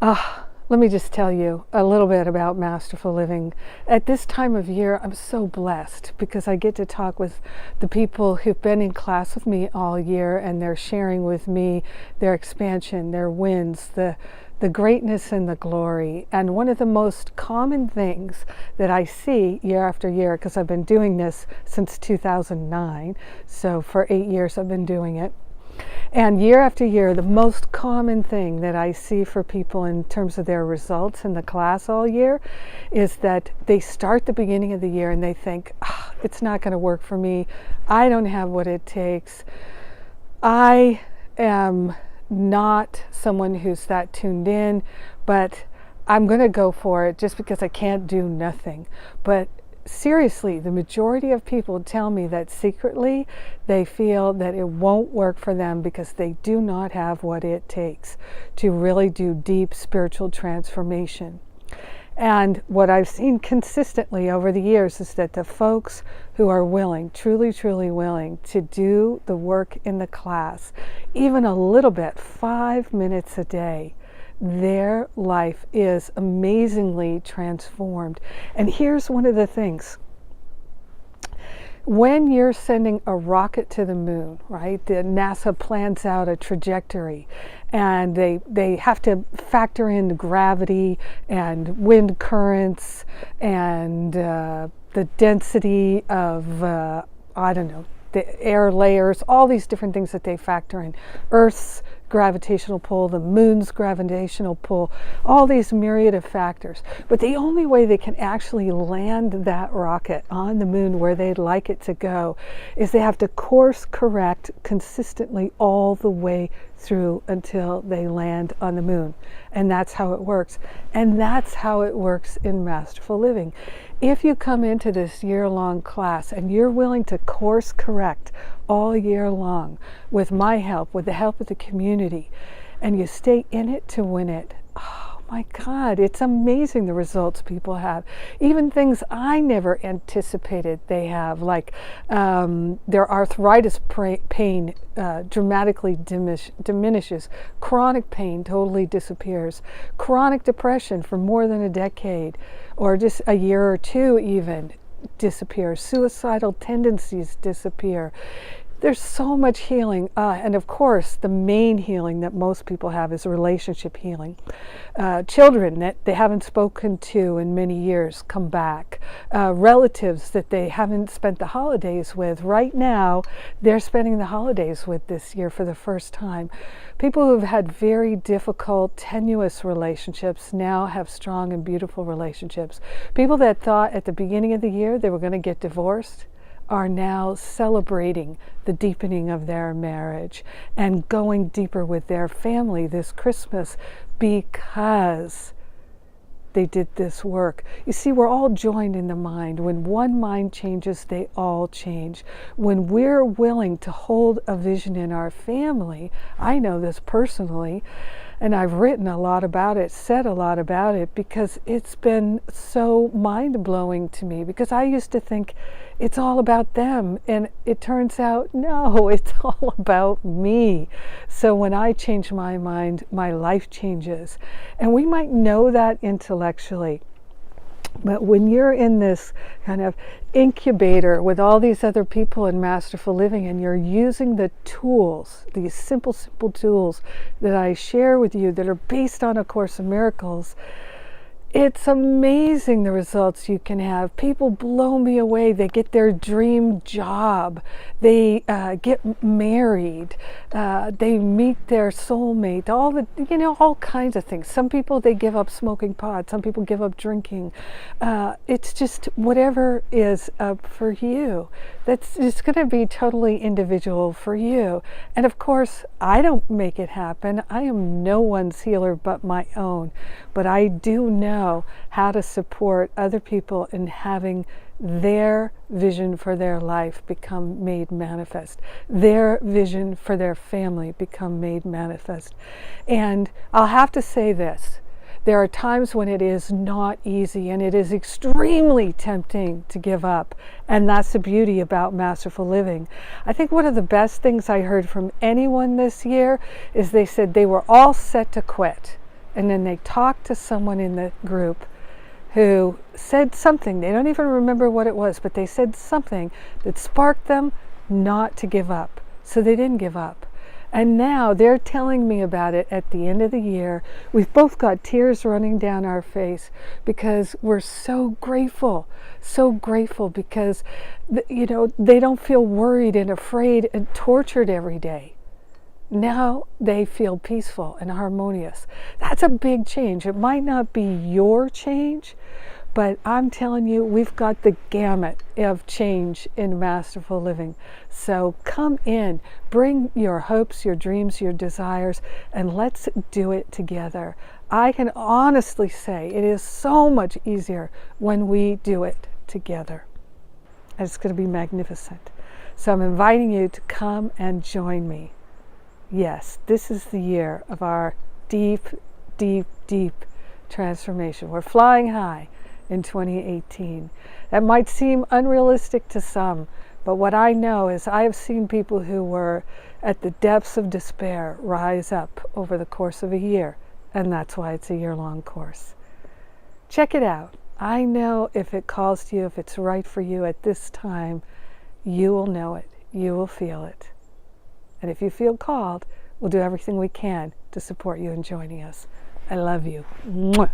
Let me just tell you a little bit about Masterful Living. At this time of year, I'm so blessed because I get to talk with the people who've been in class with me all year, and they're sharing with me their expansion, their wins, the greatness and the glory. And one of the most common things that I see year after year, because I've been doing this since 2009, so for 8 years I've been doing it. And year after year, the most common thing that I see for people in terms of their results in the class all year is that they start the beginning of the year and they think, it's not going to work for me. I don't have what it takes. I am not someone who's that tuned in, but I'm going to go for it just because I can't do nothing. But seriously, the majority of people tell me that secretly they feel that it won't work for them because they do not have what it takes to really do deep spiritual transformation. And what I've seen consistently over the years is that the folks who are willing, truly, truly willing to do the work in the class, even a little bit, 5 minutes a day, their life is amazingly transformed. And here's one of the things. When you're sending a rocket to the moon, right, the NASA plans out a trajectory, and they have to factor in gravity and wind currents and the density of, I don't know, the air layers, all these different things that they factor in. Earth's gravitational pull, the moon's gravitational pull, all these myriad of factors. But the only way they can actually land that rocket on the moon where they'd like it to go is they have to course correct consistently all the way through until they land on the moon. And that's how it works. And that's how it works in Masterful Living. If you come into this year-long class and you're willing to course correct all year long with my help, with the help of the community, and you stay in it to win it, oh my God, it's amazing the results people have. Even things I never anticipated they have, like their arthritis pain dramatically diminishes. Chronic pain totally disappears. Chronic depression for more than a decade, or just a year or two even, disappears. Suicidal tendencies disappear. There's so much healing, and of course the main healing that most people have is relationship healing. Children that they haven't spoken to in many years come back. Relatives that they haven't spent the holidays with, right now they're spending the holidays with this year for the first time. People who've had very difficult, tenuous relationships now have strong and beautiful relationships. People that thought at the beginning of the year they were going to get divorced are now celebrating the deepening of their marriage and going deeper with their family this Christmas because they did this work. You see, we're all joined in the mind. When one mind changes, they all change. When we're willing to hold a vision in our family, I know this personally, and I've written a lot about it, said a lot about it, because it's been so mind-blowing to me, because I used to think it's all about them, and it turns out, no, it's all about me. So when I change my mind, my life changes. And we might know that intellectually, but when you're in this kind of incubator with all these other people in Masterful Living, and you're using the tools, these simple tools that I share with you that are based on A Course in Miracles, it's amazing the results you can have. People blow me away. They get their dream job. They get married. They meet their soulmate. All kinds of things. Some people, they give up smoking pot. Some people give up drinking. It's just whatever is up for you. It's going to be totally individual for you. And of course, I don't make it happen. I am no one's healer but my own. But I do know how to support other people in having their vision for their life become made manifest, their vision for their family become made manifest. And I'll have to say this. There are times when it is not easy and it is extremely tempting to give up. And that's the beauty about Masterful Living. I think one of the best things I heard from anyone this year is they said they were all set to quit. and then they talk to someone in the group who said something, they don't even remember what it was, but they said something that sparked them not to give up. So they didn't give up. And now they're telling me about it at the end of the year. We've both got tears running down our face because we're so grateful because, they don't feel worried and afraid and tortured every day. Now they feel peaceful and harmonious. That's a big change. It might not be your change, but I'm telling you, we've got the gamut of change in Masterful Living. So come in, bring your hopes, your dreams, your desires, and let's do it together. I can honestly say it is so much easier when we do it together. And it's going to be magnificent. So I'm inviting you to come and join me. Yes, this is the year of our deep, deep, deep transformation. We're flying high in 2018. That might seem unrealistic to some, but what I know is I have seen people who were at the depths of despair rise up over the course of a year, and that's why it's a year-long course. Check it out. I know if it calls to you, if it's right for you at this time, you will know it. You will feel it. And if you feel called, we'll do everything we can to support you in joining us. I love you. Mwah.